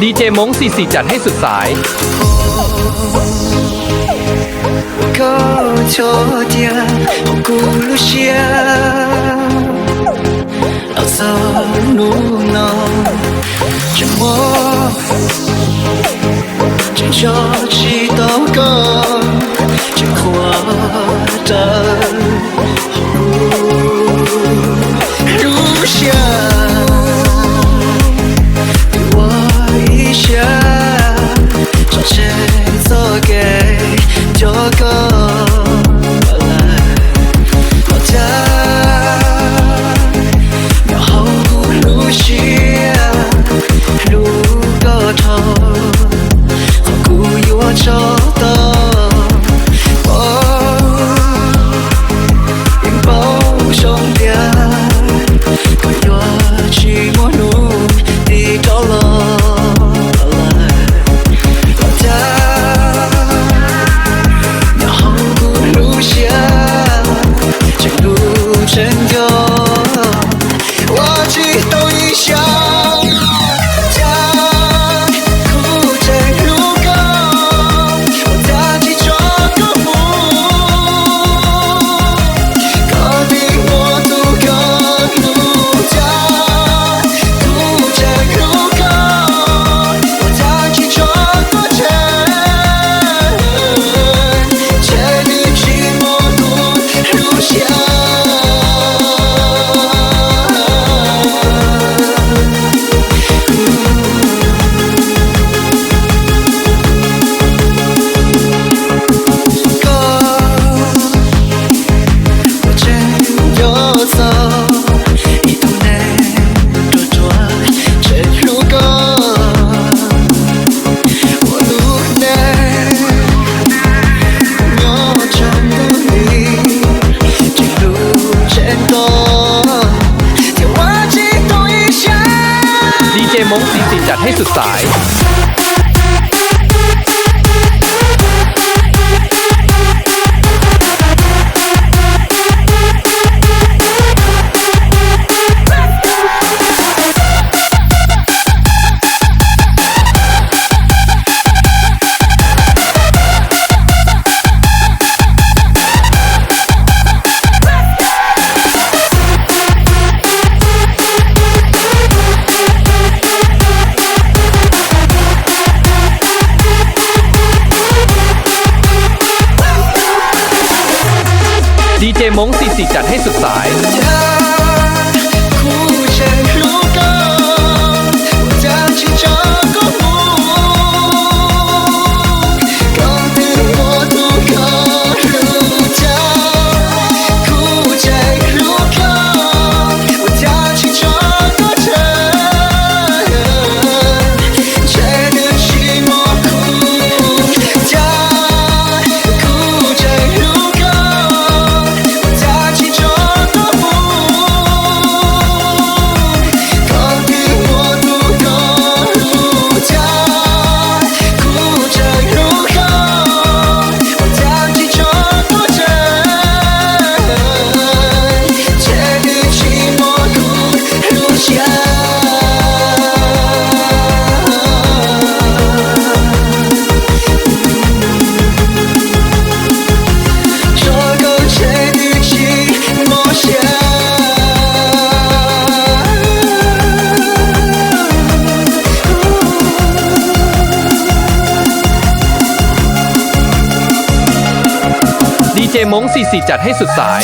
ดีเจมง44จัดให้สุดสายก็โชว์เดียวกูรู้เชียเอาสนุกนอนจะมองจะชอบชีต้อก่อนจะขวาเดินรู้เชีย我一下找谁做给就够了我家要好过路线路个头好过有我找到我拥抱兄弟可有寂寞路地着了成就，我激动一下，家哭着如歌，我自己做个梦，搞定我独个路家，哭着如歌，我自己做个真，千里寂寞路如下。ดีเจมง44จัดให้สุดสายดีเจมง44จัดให้สุดสายดีเจมง44จัดให้สุดสาย